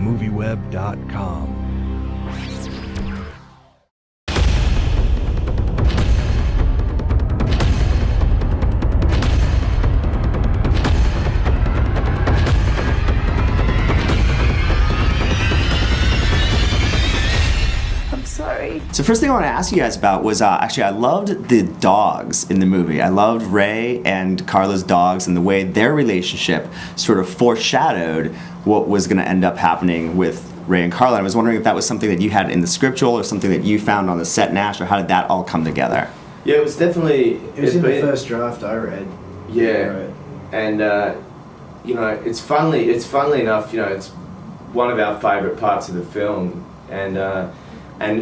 MovieWeb.com. So first thing I want to ask you guys about was actually I loved the dogs in the movie. I loved Ray and Carla's dogs and the way their relationship sort of foreshadowed what was going to end up happening with Ray and Carla. I was wondering if that was something that you had in the script, Joel, or something that you found on the set, Nash, or how did that all come together? Yeah, it was definitely... It was in the first draft I read. Yeah, and you know, it's funnily enough, you know, it's one of our favourite parts of the film, and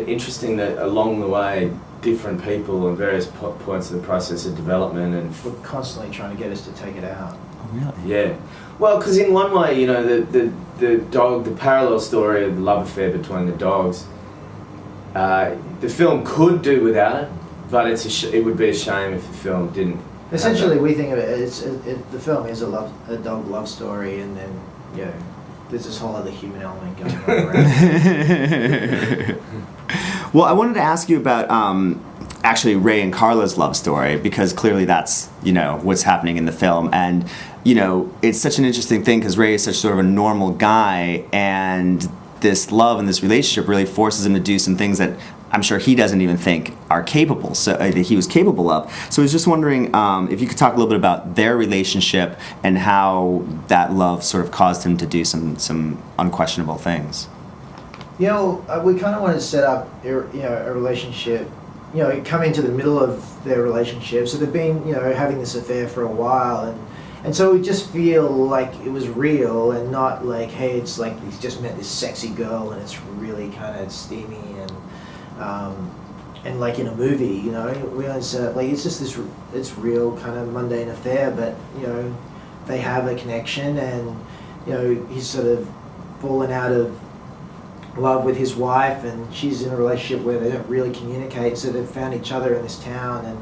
interesting that along the way, different people on various points of the process of development and... We're constantly trying to get us to take it out. Oh, really? Yeah. Well, because in one way, you know, the dog, the parallel story of the love affair between the dogs, the film could do without it, but it would be a shame if the film didn't. Essentially, we think of it as the film is a dog love story, and then, you know, there's this whole other human element going on around. Well, I wanted to ask you about actually Ray and Carla's love story, because clearly that's, you know, what's happening in the film. And, you know, it's such an interesting thing because Ray is such sort of a normal guy, and this love and this relationship really forces him to do some things that I'm sure he doesn't even think are capable, so that he was capable of. So I was just wondering if you could talk a little bit about their relationship and how that love sort of caused him to do some unquestionable things. You know, we kind of wanted to set up, you know, a relationship, you know, come into the middle of their relationship. So they've been, you know, having this affair for a while, and so we just feel like it was real and not like, hey, it's like he's just met this sexy girl and it's really kind of steamy and like in a movie, you know, we always set up like it's just this, it's real kind of mundane affair, but you know, they have a connection, and you know, he's sort of fallen out of love with his wife, and she's in a relationship where they don't really communicate, so they've found each other in this town, and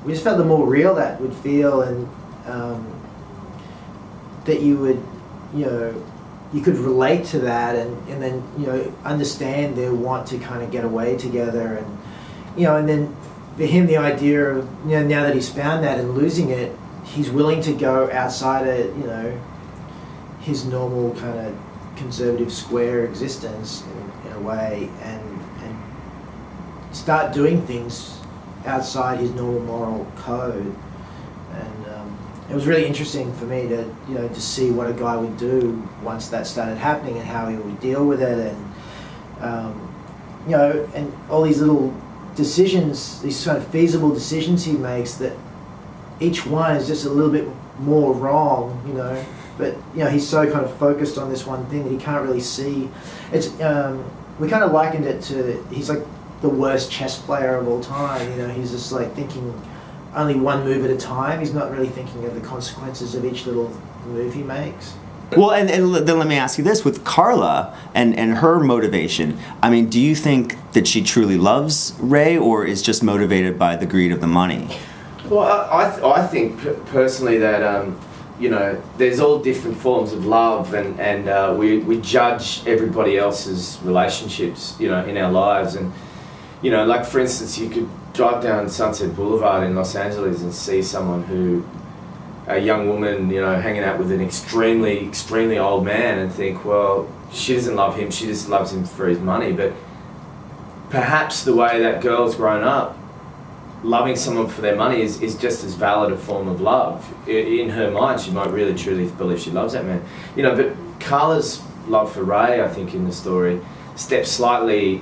we just felt the more real that would feel, and that you would, you know, you could relate to that, and then, you know, understand their want to kind of get away together, and you know, and then for him the idea of, you know, now that he's found that and losing it, he's willing to go outside of, you know, his normal kind of conservative square existence in a way, and start doing things outside his normal moral code. And it was really interesting for me to, you know, to see what a guy would do once that started happening and how he would deal with it, and you know, and all these little decisions, these kind of feasible decisions he makes, that each one is just a little bit more wrong, you know. But you know, he's so kind of focused on this one thing that he can't really see. It's we kind of likened it to, he's like the worst chess player of all time. You know, he's just like thinking only one move at a time. He's not really thinking of the consequences of each little move he makes. Well, and then let me ask you this, with Carla and her motivation, I mean, do you think that she truly loves Ray, or is just motivated by the greed of the money? Well, I think personally that you know, there's all different forms of love, and we judge everybody else's relationships, you know, in our lives. And you know, like for instance, you could drive down Sunset Boulevard in Los Angeles and see a young woman, you know, hanging out with an extremely old man, and think, well, she doesn't love him, she just loves him for his money. But perhaps the way that girl's grown up, loving someone for their money is just as valid a form of love. In her mind, she might really truly believe she loves that man. You know, but Carla's love for Ray, I think, in the story, steps slightly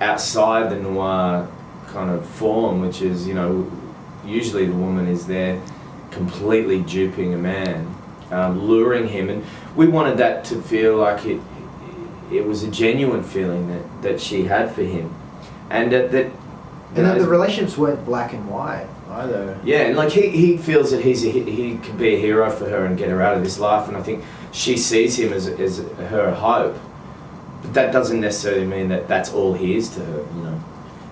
outside the noir kind of form, which is, you know, usually the woman is there completely duping a man, luring him, and we wanted that to feel like it was a genuine feeling that she had for him, and that and then the relationships weren't black and white either. Yeah, and like he feels that he can be a hero for her and get her out of this life, and I think she sees him as her hope, but that doesn't necessarily mean that that's all he is to her, you know.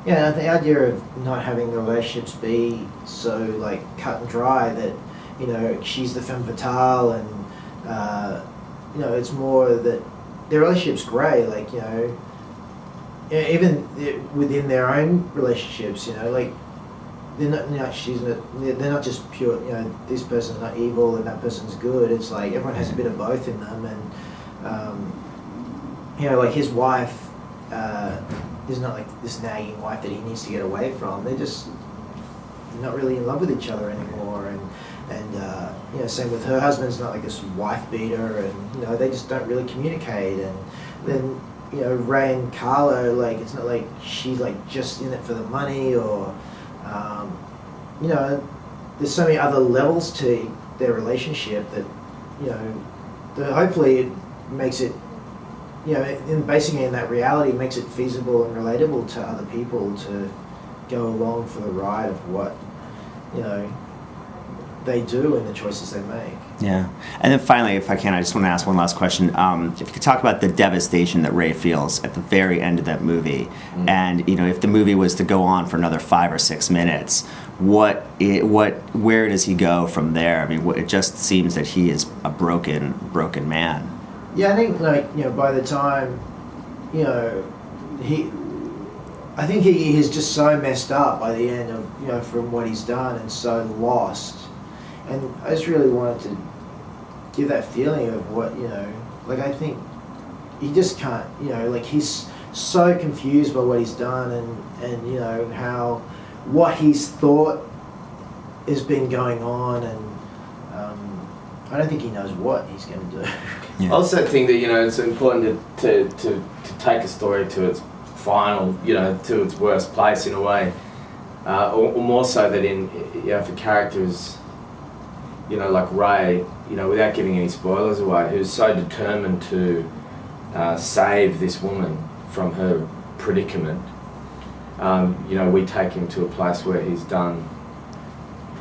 Yeah, and the idea of not having the relationships be so like cut and dry that, you know, she's the femme fatale, and you know, it's more that their relationship's great. Like, even within their own relationships, like they're not, they're not just pure. This person's not evil and that person's good. It's like everyone has a bit of both in them, and like his wife is not like this nagging wife that he needs to get away from. They're just not really in love with each other anymore, and same with her husband's not like this wife beater, and they just don't really communicate. And then Ray and Carla, like it's not like she's like just in it for the money, or there's so many other levels to their relationship that that hopefully it makes it in basing it in that reality makes it feasible and relatable to other people to go along for the ride of what they do and the choices they make. Yeah. And then finally, if I can, I just want to ask one last question. If you could talk about the devastation that Ray feels at the very end of that movie, and if the movie was to go on for another 5 or 6 minutes, where does he go from there? I mean, it just seems that he is a broken man. Yeah, I think by the time I think he is just so messed up by the end of from what he's done, and so lost. And I just really wanted to give that feeling of what like I think he just can't like he's so confused by what he's done, and how what he's thought has been going on, and I don't think he knows what he's going to do. I also think that it's important to take a story to its final, to its worst place in a way, or more so that in for characters, like Ray, without giving any spoilers away, who's so determined to save this woman from her predicament. We take him to a place where he's done,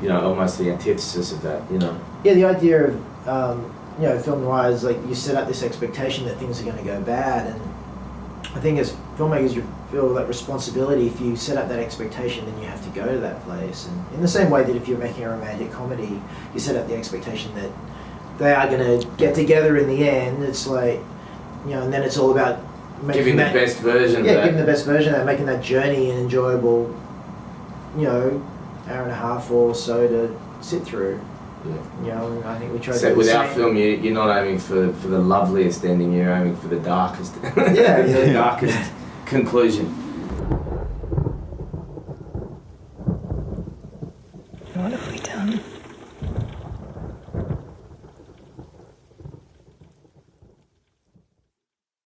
almost the antithesis of that. Yeah, the idea of film noir is like you set up this expectation that things are going to go bad, and I think as filmmakers you feel that responsibility. If you set up that expectation, then you have to go to that place. And in the same way that if you're making a romantic comedy, you set up the expectation that they are going to get together in the end. It's like, and then it's all about giving the best version. Yeah, giving the best version of that, making that journey an enjoyable, hour and a half or so to sit through. Yeah. And I think we try to. So with our film, you're not aiming for the loveliest ending. You're aiming for the darkest. Yeah, the darkest conclusion.